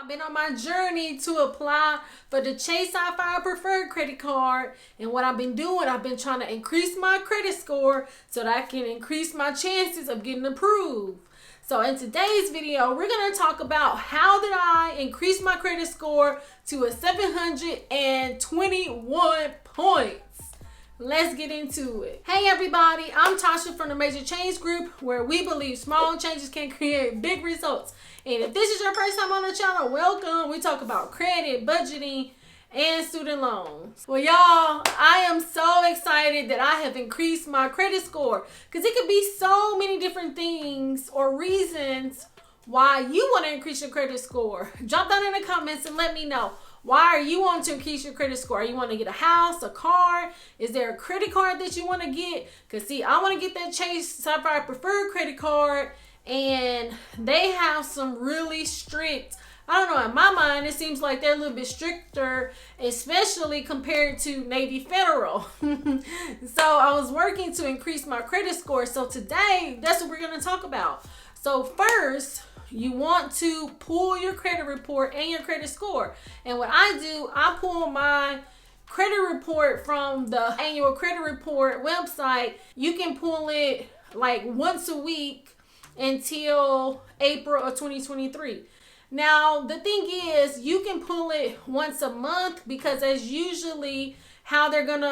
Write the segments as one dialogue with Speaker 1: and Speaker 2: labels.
Speaker 1: I've been on my journey to apply for the Chase Sapphire Preferred credit card, and what I've been doing, I've been trying to increase my credit score so that I can increase my chances of getting approved. So in today's video, we're going to talk about how did I increase my credit score to a 721 points. Let's get into it. Hey everybody, I'm Tasha from the Major Change Group, where we believe small changes can create big results. And if this is your first time on the channel, welcome. We talk about credit, budgeting, and student loans. Well, y'all, I am so excited that I have increased my credit score, because it could be so many different things or reasons why you want to increase your credit score. Drop down in the comments and let me know. Why are you wanting to increase your credit score? You want to get a house, a car? Is there a credit card that you want to get? Because see, I want to get that Chase Sapphire Preferred credit card, and they have some really strict, I don't know, in my mind, it seems like they're a little bit stricter, especially compared to Navy Federal. So I was working to increase my credit score. So today, that's what we're going to talk about. So first, you want to pull your credit report and your credit score. And what I do, I pull my credit report from the annual credit report website. You can pull it like once a week until April of 2023. Now, the thing is, you can pull it once a month, because that's usually how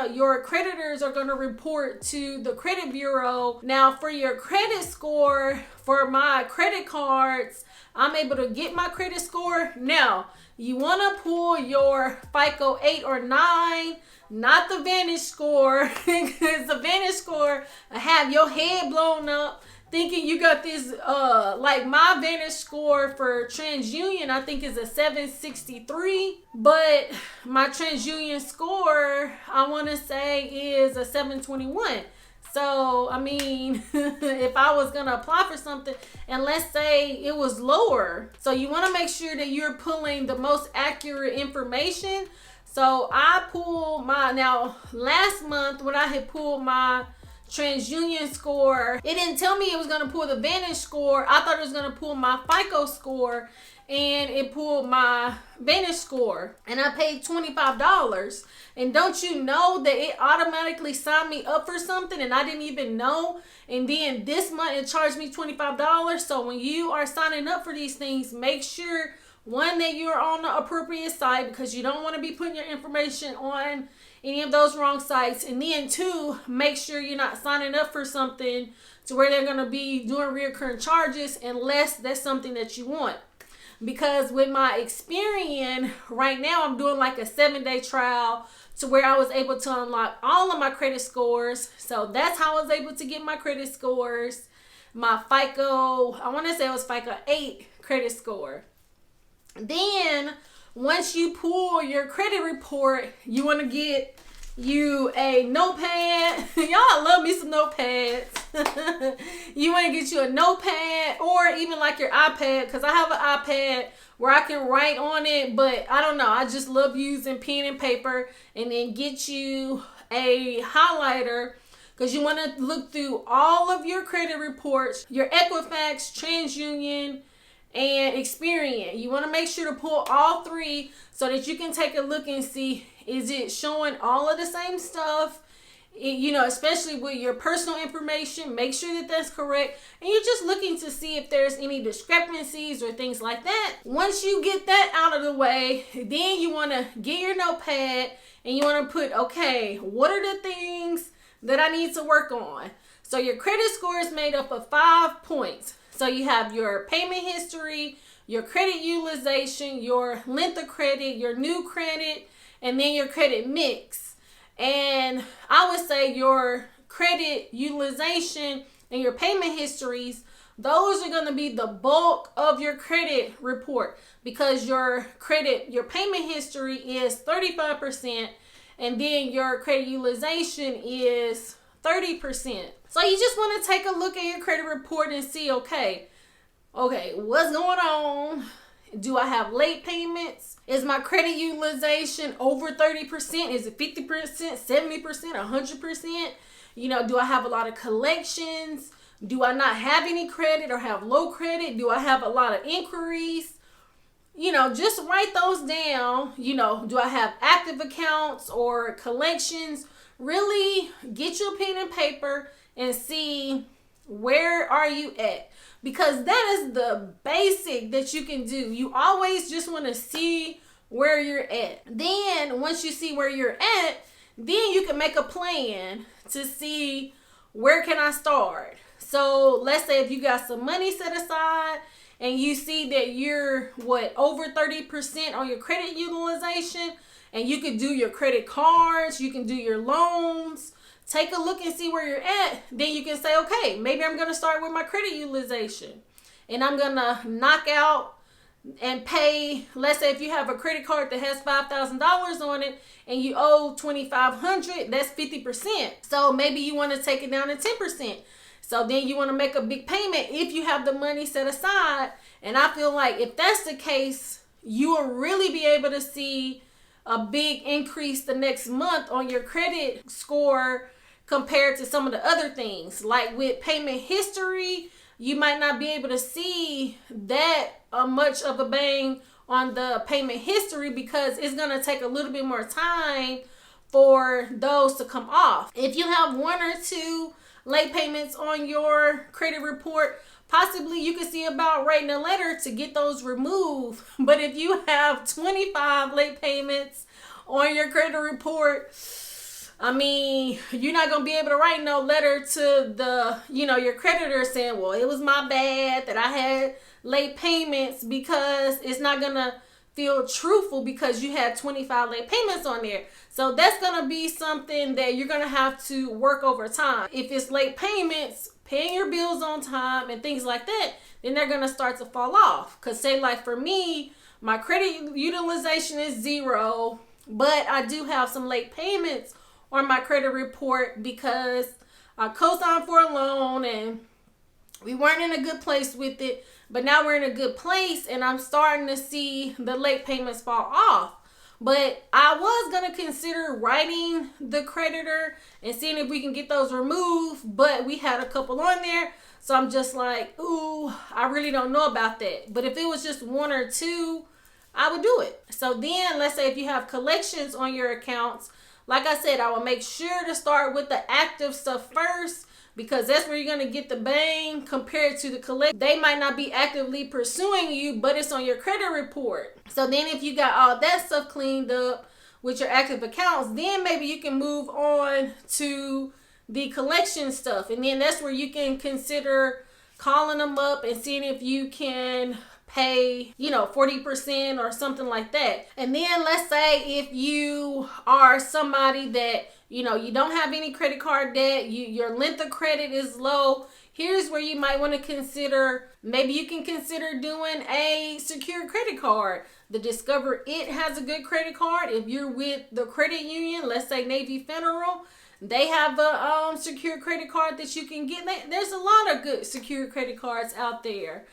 Speaker 1: your creditors are gonna report to the credit bureau. Now, for your credit score, for my credit cards, I'm able to get my credit score. Now, you wanna pull your FICO 8 or 9, not the Vantage score, because the Vantage score have your head blown up thinking you got this, like my Vantage score for TransUnion, I think is a 763, but my TransUnion score, I want to say, is a 721. So, I mean, if I was going to apply for something, and let's say it was lower, so you want to make sure that you're pulling the most accurate information. So I pulled now last month when I had pulled my TransUnion score, it didn't tell me it was going to pull the Vantage score. I thought it was going to pull my FICO score, and it pulled my Vantage score, and I paid $25. And don't you know that it automatically signed me up for something and I didn't even know? And then this month it charged me $25. So when you are signing up for these things, make sure, one, that you're on the appropriate site, because you don't want to be putting your information on any of those wrong sites. And then two, make sure you're not signing up for something to where they're going to be doing recurring charges, unless that's something that you want. Because with my Experian, right now I'm doing like a 7-day trial to where I was able to unlock all of my credit scores. So that's how I was able to get my credit scores. My FICO, I want to say it was FICO 8 credit score. Then once you pull your credit report, you want to get you a notepad. Y'all love me some notepads. You want to get you a notepad, or even like your iPad, because I have an iPad where I can write on it, but I don't know, I just love using pen and paper. And then get you a highlighter, because you want to look through all of your credit reports, your Equifax, TransUnion, and Experian. You want to make sure to pull all three so that you can take a look and see, is it showing all of the same stuff? Especially with your personal information, make sure that that's correct. And you're just looking to see if there's any discrepancies or things like that. Once you get that out of the way, then you want to get your notepad and you want to put, okay, what are the things that I need to work on? So your credit score is made up of 5 points. So you have your payment history, your credit utilization, your length of credit, your new credit, and then your credit mix. And I would say your credit utilization and your payment histories, those are going to be the bulk of your credit report, because your payment history is 35%, and then your credit utilization is 30%. So you just want to take a look at your credit report and see, okay, what's going on? Do I have late payments? Is my credit utilization over 30%? Is it 50%, 70%, 100%? Do I have a lot of collections? Do I not have any credit or have low credit? Do I have a lot of inquiries? just write those down. Do I have active accounts or collections? Really get your pen and paper and see where are you at, because that is the basic that you can do. You always just want to see where you're at. Then once you see where you're at, then you can make a plan to see where can I start. So let's say if you got some money set aside and you see that you're over 30% on your credit utilization, and you can do your credit cards, you can do your loans, take a look and see where you're at. Then you can say, okay, maybe I'm going to start with my credit utilization, and I'm going to knock out and pay. Let's say if you have a credit card that has $5,000 on it and you owe $2,500, that's 50%. So maybe you want to take it down to 10%. So then you want to make a big payment if you have the money set aside. And I feel like if that's the case, you will really be able to see a big increase the next month on your credit score compared to some of the other things. Like with payment history, you might not be able to see that much of a bang on the payment history because it's going to take a little bit more time for those to come off. If you have 1 or 2 late payments on your credit report, possibly you could see about writing a letter to get those removed. But if you have 25 late payments on your credit report, you're not going to be able to write no letter to your creditor saying, well, it was my bad that I had late payments, because it's not going to feel truthful because you had 25 late payments on there. So that's going to be something that you're going to have to work over time. If it's late payments, paying your bills on time and things like that, then they're going to start to fall off. Because say like for me, my credit utilization is 0, but I do have some late payments on my credit report because I co-signed for a loan and we weren't in a good place with it. But now we're in a good place and I'm starting to see the late payments fall off. But I was going to consider writing the creditor and seeing if we can get those removed. But we had a couple on there. So I'm just like, ooh, I really don't know about that. But if it was just 1 or 2, I would do it. So then let's say if you have collections on your accounts, like I said, I will make sure to start with the active stuff first, because that's where you're going to get the bang compared to the collect. They might not be actively pursuing you, but it's on your credit report. So then if you got all that stuff cleaned up with your active accounts, then maybe you can move on to the collection stuff. And then that's where you can consider calling them up and seeing if you can pay, 40% or something like that. And then let's say if you are somebody that you don't have any credit card debt, your length of credit is low, here's where you might want to consider, maybe you can consider doing a secured credit card. The Discover It has a good credit card. If you're with the credit union, let's say Navy Federal, they have a secured credit card that you can get. There's a lot of good secured credit cards out there.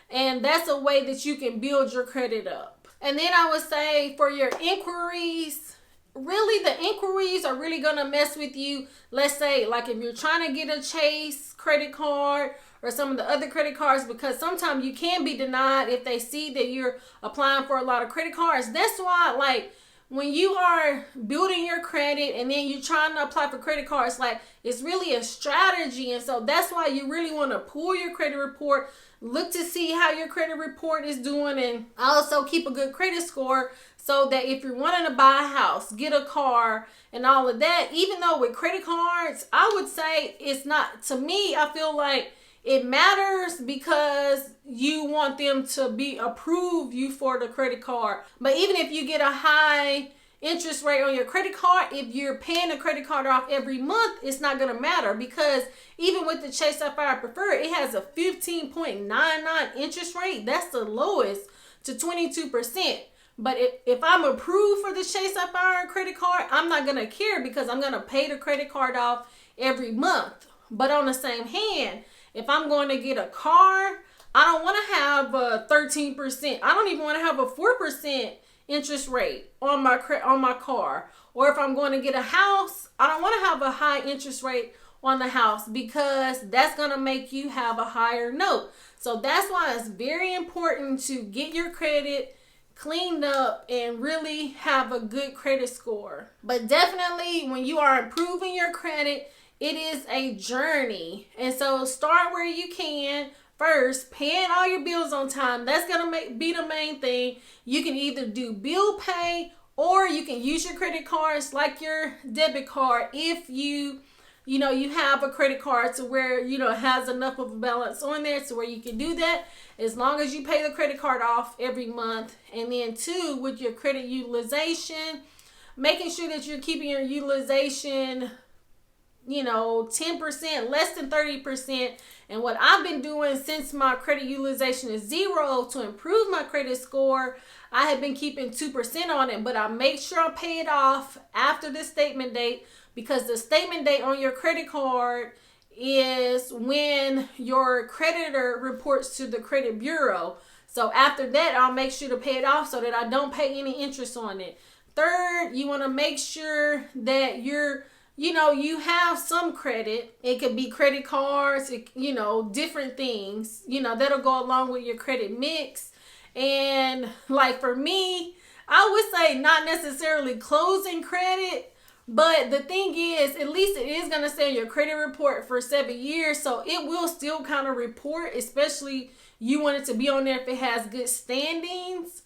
Speaker 1: And that's a way that you can build your credit up. And then I would say for your inquiries, really the inquiries are really going to mess with you. Let's say like if you're trying to get a Chase credit card or some of the other credit cards, because sometimes you can be denied if they see that you're applying for a lot of credit cards. That's why like when you are building your credit and then you're trying to apply for credit cards, like it's really a strategy. And so that's why you really want to pull your credit report, look to see how your credit report is doing, and also keep a good credit score so that if you're wanting to buy a house, get a car and all of that, even though with credit cards, I would say it's not, to me, I feel like it matters because you want them to be approved you for the credit card. But even if you get a high interest rate on your credit card, if you're paying the credit card off every month, it's not going to matter, because even with the Chase Sapphire Preferred, it has a 15.99 interest rate. That's the lowest, to 22%. But if I'm approved for the Chase Sapphire credit card, I'm not going to care because I'm going to pay the credit card off every month. But on the same hand, if I'm going to get a car, I don't want to have a 13%. I don't even want to have a 4% interest rate on my car. Or if I'm going to get a house, I don't want to have a high interest rate on the house, because that's going to make you have a higher note. So that's why it's very important to get your credit cleaned up and really have a good credit score. But definitely when you are improving your credit, it is a journey. And so start where you can. First, paying all your bills on time. That's going to be the main thing. You can either do bill pay or you can use your credit cards like your debit card if you have a credit card to where, it has enough of a balance on there to where you can do that as long as you pay the credit card off every month. And then two, with your credit utilization, making sure that you're keeping your utilization 10%, less than 30%. And what I've been doing since my credit utilization is 0 to improve my credit score, I have been keeping 2% on it, but I make sure I pay it off after the statement date, because the statement date on your credit card is when your creditor reports to the credit bureau. So after that, I'll make sure to pay it off so that I don't pay any interest on it. Third, you want to make sure that you have some credit. It could be credit cards, different things, that'll go along with your credit mix. And like for me, I would say not necessarily closing credit, but the thing is, at least it is going to say in your credit report for 7 years. So it will still kind of report, especially you want it to be on there if it has good standings.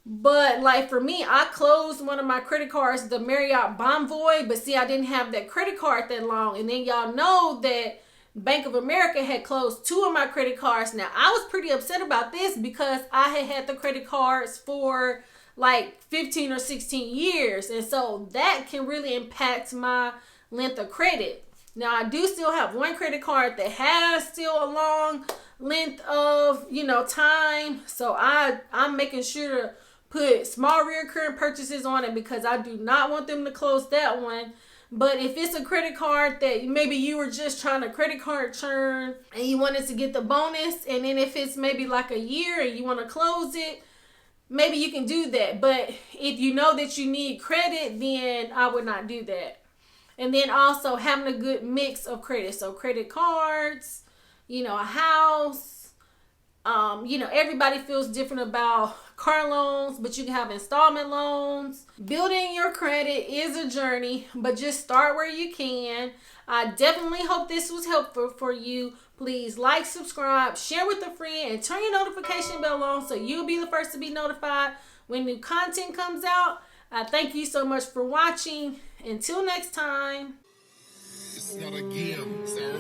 Speaker 1: But like for me, I closed one of my credit cards, the Marriott Bonvoy, but see, I didn't have that credit card that long. And then y'all know that Bank of America had closed 2 of my credit cards. Now, I was pretty upset about this because I had the credit cards for like 15 or 16 years. And so that can really impact my length of credit. Now, I do still have one credit card that has still a long length of, time. So I'm making sure to put small recurring purchases on it because I do not want them to close that one. But if it's a credit card that maybe you were just trying to credit card churn and you wanted to get the bonus, and then if it's maybe like a year and you want to close it, maybe you can do that. But if you know that you need credit, then I would not do that. And then also having a good mix of credit. So credit cards, a house. Everybody feels different about car loans, but you can have installment loans. Building your credit is a journey, but just start where you can. I definitely hope this was helpful for you. Please like, subscribe, share with a friend, and turn your notification bell on so you'll be the first to be notified when new content comes out. I thank you so much for watching. Until next time. It's not a game, it's a